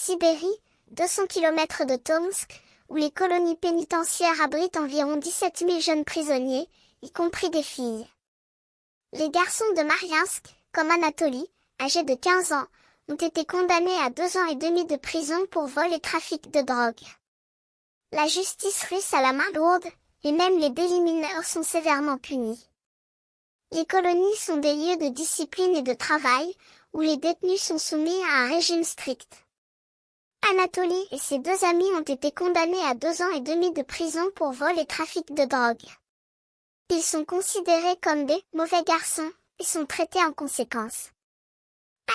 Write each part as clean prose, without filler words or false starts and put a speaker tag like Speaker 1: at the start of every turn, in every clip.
Speaker 1: Sibérie, 200 km de Tomsk, où les colonies pénitentiaires abritent environ 17 000 jeunes prisonniers, y compris des filles. Les garçons de Mariinsk, comme Anatoly, âgé de 15 ans, ont été condamnés à 2 ans et demi de prison pour vol et trafic de drogue. La justice russe a la main lourde, et même les délits mineurs sont sévèrement punis. Les colonies sont des lieux de discipline et de travail, où les détenus sont soumis à un régime strict. Anatoly et ses 2 amis ont été condamnés à 2 ans et demi de prison pour vol et trafic de drogue. Ils sont considérés comme des « mauvais garçons » et sont traités en conséquence.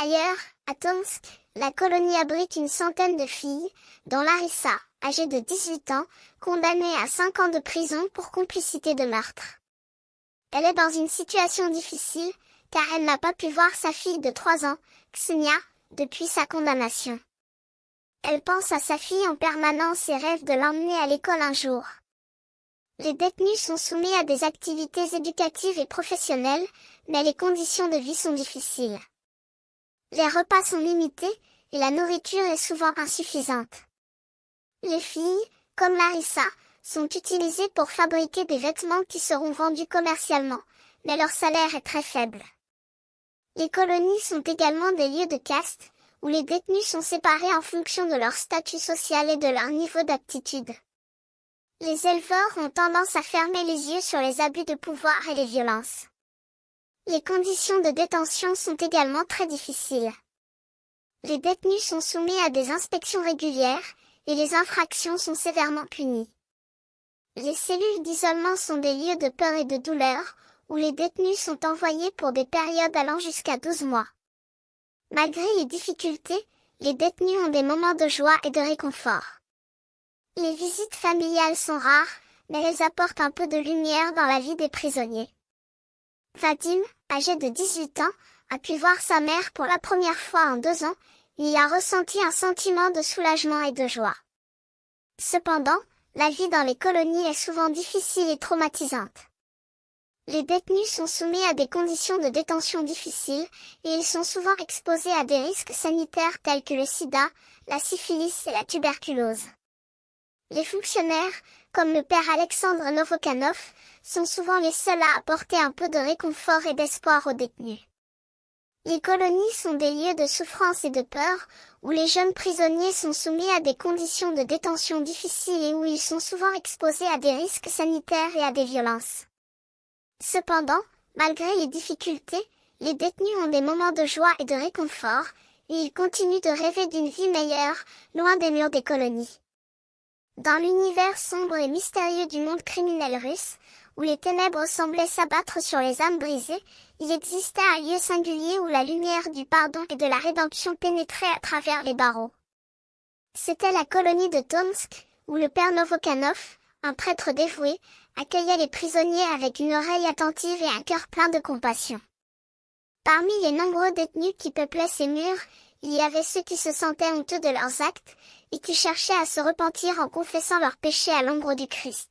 Speaker 1: Ailleurs, à Tomsk, la colonie abrite une centaine de filles, dont Larissa, âgée de 18 ans, condamnée à 5 ans de prison pour complicité de meurtre. Elle est dans une situation difficile, car elle n'a pas pu voir sa fille de 3 ans, Ksenia, depuis sa condamnation. Elle pense à sa fille en permanence et rêve de l'emmener à l'école un jour. Les détenus sont soumis à des activités éducatives et professionnelles, mais les conditions de vie sont difficiles. Les repas sont limités, et la nourriture est souvent insuffisante. Les filles, comme Larissa, sont utilisées pour fabriquer des vêtements qui seront vendus commercialement, mais leur salaire est très faible. Les colonies sont également des lieux de caste, où les détenus sont séparés en fonction de leur statut social et de leur niveau d'aptitude. Les éleveurs ont tendance à fermer les yeux sur les abus de pouvoir et les violences. Les conditions de détention sont également très difficiles. Les détenus sont soumis à des inspections régulières, et les infractions sont sévèrement punies. Les cellules d'isolement sont des lieux de peur et de douleur, où les détenus sont envoyés pour des périodes allant jusqu'à 12 mois. Malgré les difficultés, les détenus ont des moments de joie et de réconfort. Les visites familiales sont rares, mais elles apportent un peu de lumière dans la vie des prisonniers. Vadim, âgé de 18 ans, a pu voir sa mère pour la première fois en 2 ans, il y a ressenti un sentiment de soulagement et de joie. Cependant, la vie dans les colonies est souvent difficile et traumatisante. Les détenus sont soumis à des conditions de détention difficiles, et ils sont souvent exposés à des risques sanitaires tels que le sida, la syphilis et la tuberculose. Les fonctionnaires, comme le père Alexandre Novokanov, sont souvent les seuls à apporter un peu de réconfort et d'espoir aux détenus. Les colonies sont des lieux de souffrance et de peur, où les jeunes prisonniers sont soumis à des conditions de détention difficiles et où ils sont souvent exposés à des risques sanitaires et à des violences. Cependant, malgré les difficultés, les détenus ont des moments de joie et de réconfort, et ils continuent de rêver d'une vie meilleure, loin des murs des colonies. Dans l'univers sombre et mystérieux du monde criminel russe, où les ténèbres semblaient s'abattre sur les âmes brisées, il existait un lieu singulier où la lumière du pardon et de la rédemption pénétrait à travers les barreaux. C'était la colonie de Tomsk, où le père Novokanov, un prêtre dévoué, accueillait les prisonniers avec une oreille attentive et un cœur plein de compassion. Parmi les nombreux détenus qui peuplaient ces murs, il y avait ceux qui se sentaient honteux de leurs actes, et qui cherchaient à se repentir en confessant leurs péchés à l'ombre du Christ.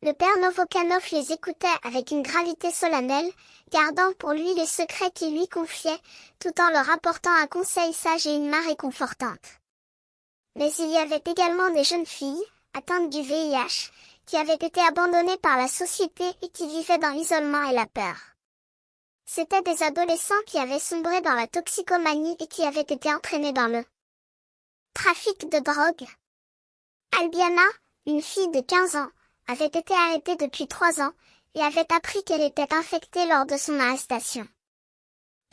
Speaker 1: Le père Novokanov les écoutait avec une gravité solennelle, gardant pour lui les secrets qu'il lui confiait, tout en leur apportant un conseil sage et une main réconfortante. Mais il y avait également des jeunes filles, atteintes du VIH, qui avaient été abandonnées par la société et qui vivaient dans l'isolement et la peur. C'étaient des adolescents qui avaient sombré dans la toxicomanie et qui avaient été entraînés dans le trafic de drogue. Albiana, une fille de 15 ans, avait été arrêtée depuis 3 ans, et avait appris qu'elle était infectée lors de son arrestation.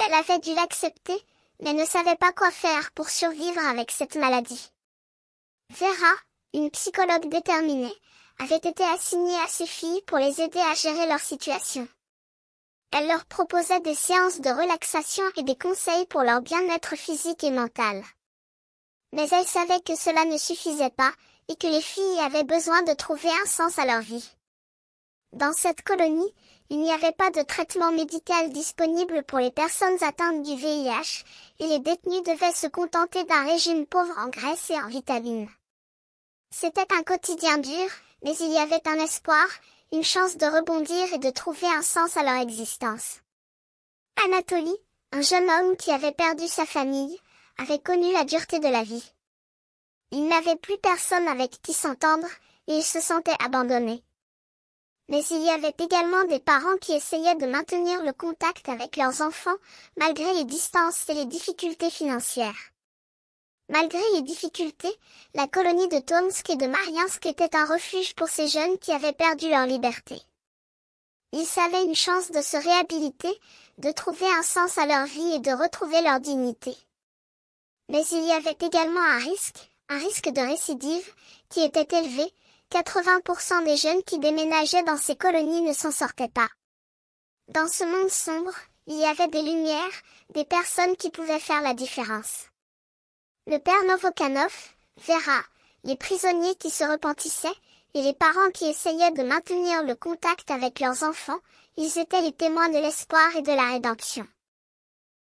Speaker 1: Elle avait dû l'accepter, mais ne savait pas quoi faire pour survivre avec cette maladie. Vera, une psychologue déterminée, avait été assignée à ces filles pour les aider à gérer leur situation. Elle leur proposait des séances de relaxation et des conseils pour leur bien-être physique et mental. Mais elle savait que cela ne suffisait pas, et que les filles avaient besoin de trouver un sens à leur vie. Dans cette colonie, il n'y avait pas de traitement médical disponible pour les personnes atteintes du VIH, et les détenus devaient se contenter d'un régime pauvre en graisse et en vitamines. C'était un quotidien dur, mais il y avait un espoir, une chance de rebondir et de trouver un sens à leur existence. Anatoly, un jeune homme qui avait perdu sa famille, avaient connu la dureté de la vie. Ils n'avaient plus personne avec qui s'entendre, et ils se sentaient abandonnés. Mais il y avait également des parents qui essayaient de maintenir le contact avec leurs enfants, malgré les distances et les difficultés financières. Malgré les difficultés, la colonie de Tomsk et de Mariinsk était un refuge pour ces jeunes qui avaient perdu leur liberté. Ils avaient une chance de se réhabiliter, de trouver un sens à leur vie et de retrouver leur dignité. Mais il y avait également un risque de récidive, qui était élevé. 80% des jeunes qui déménageaient dans ces colonies ne s'en sortaient pas. Dans ce monde sombre, il y avait des lumières, des personnes qui pouvaient faire la différence. Le père Novokanov verra les prisonniers qui se repentissaient, et les parents qui essayaient de maintenir le contact avec leurs enfants, ils étaient les témoins de l'espoir et de la rédemption.